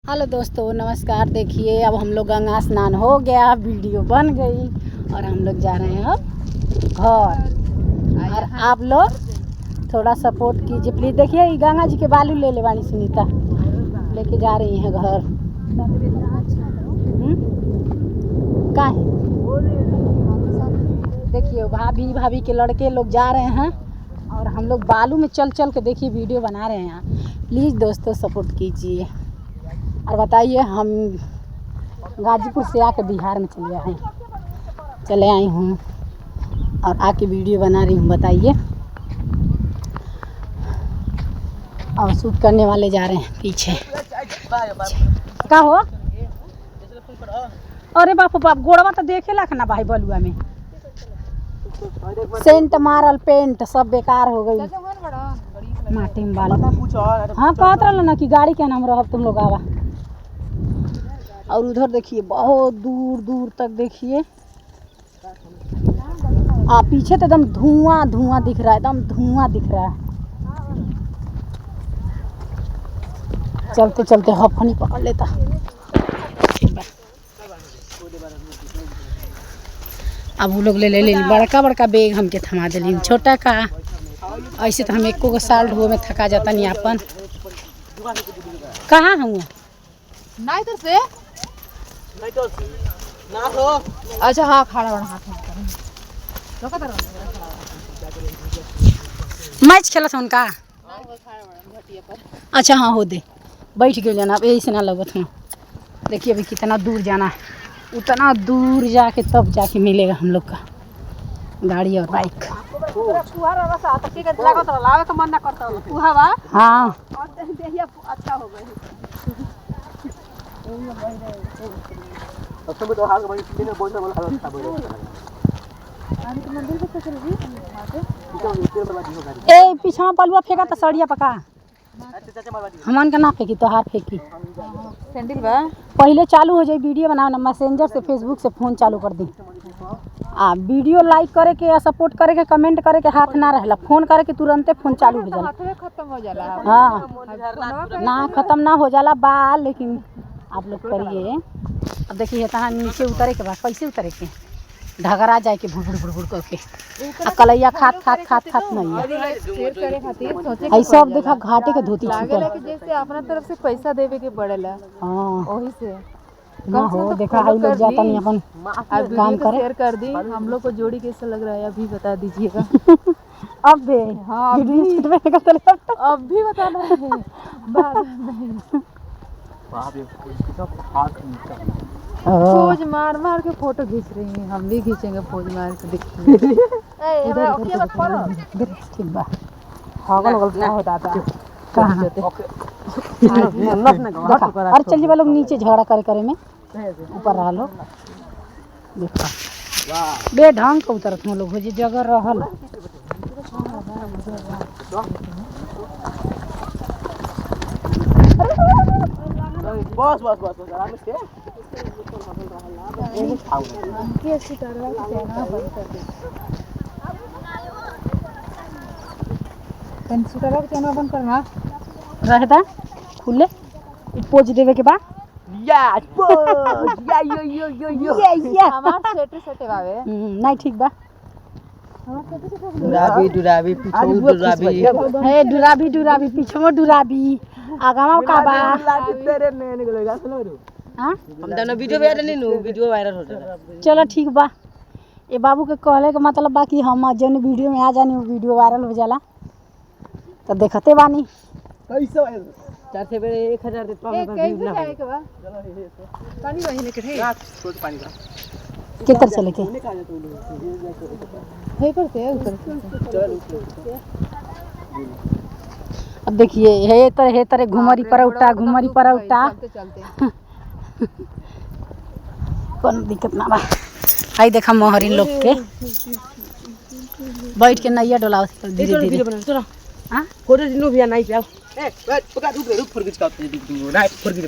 Hello दोस्तों, नमस्कार। देखिए अब हम लोग गंगा स्नान हो गया, वीडियो बन गई और हम लोग जा रहे हैं अब घर। और आप लोग थोड़ा सपोर्ट कीजिए प्लीज़। देखिए ये गंगा जी के बालू ले ले वाली सुनीता लेके जा रही हैं घर। का है देखिए भाभी के लड़के लोग जा रहे हैं और हम लोग बालू में चल चल के देखिए वीडियो बना रहे हैं। प्लीज़ दोस्तों सपोर्ट कीजिए और बताइए। हम गाजीपुर से आके बिहार में चले आई हूँ और आके वीडियो बना रही हूँ। बताइए। और शूट करने वाले जा रहे हैं पीछे। का हो? अरे बाप बाप, गोड़वा तो देखे लाख ना भाई। बलुआ में सेंट मारल पेंट सब बेकार हो गई माटी में बालू। हाँ कहत रहा ना कि गाड़ी के नाम रह तुम लोग आवा। और उधर देखिए बहुत दूर दूर तक देखिए पीछे तो एकदम धुआं धुआं दिख रहा है, एकदम धुआं दिख रहा है। चलते चलते हफनी पकड़ लेता। अब वो लोग ले बड़का बड़का बैग हमके थमा दिली। छोटा का ऐसे तो हम एको को साल ढुए में थका जाता नहीं। अपन कहाँ हूँ ना इधर से ना हो। अच्छा हाँ खड़ा बड़ा हाथ मैच खेला था उनका। अच्छा हाँ हो दे बैठ गए ना। अब यही से ना लगत हूँ। देखिए अभी कितना दूर जाना है, उतना दूर जाके तब जाके मिलेगा हम लोग का गाड़ी और बाइक। हाँ अच्छा हो गई। ए पीछा बलुआ फेंका तो सड़िया पका हमन का ना फेंकी तो हाथ फेंकी। सैंडल बा पहले चालू हो जाए वीडियो बनाओ ना, मैसेंजर से फेसबुक से फ़ोन चालू कर दी। वीडियो लाइक करे के या सपोर्ट करे के कमेंट करे के हाथ ना रहला, फ़ोन करे के तुरंते फ़ोन चालू हो जाला। खत्म हो जाला। हाँ ना ख़त्म ना हो जाला बा, लेकिन आप लोग करिए। अब देखिए तहाँ नीचे उतरे के बाद कैसे उतरे के ढगरा जाए के भुड़ करके कलैया खात नहीं है। ऐ सब देखा घाटे के धोती छूटल जैसे अपना तरफ से पैसा देवे के पड़ेला। हाँ वही से ना हो। देखा हाई लोग जाता नहीं अपन काम करे। शेयर कर दी। हम लोग को जोड़ी कैसा लग रहा है अभी बता दीजिएगा। अब बे हाँ अब भी बताना है बाद नहीं। पोज मार मार के फोटो खींच रही हैं। हम भी खींचेंगे पोज मार के। देखिए ठीक बा। होता कहाँ और चलिए लोग नीचे झगड़ा करे में ऊपर रहा लोग। देखा बे ढंग के उतरत हम लोग हो जी जगह रहल। बस आराम से चैनल बंद करना रहता खुले पोज देवे के बाद नहीं ठीक बा। डुराबी हे डुराबी पीछे डुराबी आगामा का बा। हां हम दोनों वीडियो वायरल हो जाएगा। चलो ठीक बा। ये बाबू के कहले के मतलब बा कि हम जन वीडियो में आ जानी वीडियो वायरल हो जाला तो देखते बानी। कैसे वायरल 4 से बेरे 1000 दे तो हम व्यू ना पानी बहिने के थे छोट पानी का किधर से लेके हे पर से ऊपर। अब देखिए हे तरह घुमरी परौटा चलते कौन दिक्कत ना बा। आई देखा मोहरी लोग के बैठ के नैया डोलावत धीरे धीरे। हां फोटो दिनो भी नहीं जाओ। ए पका रुक फुर के ना फुर के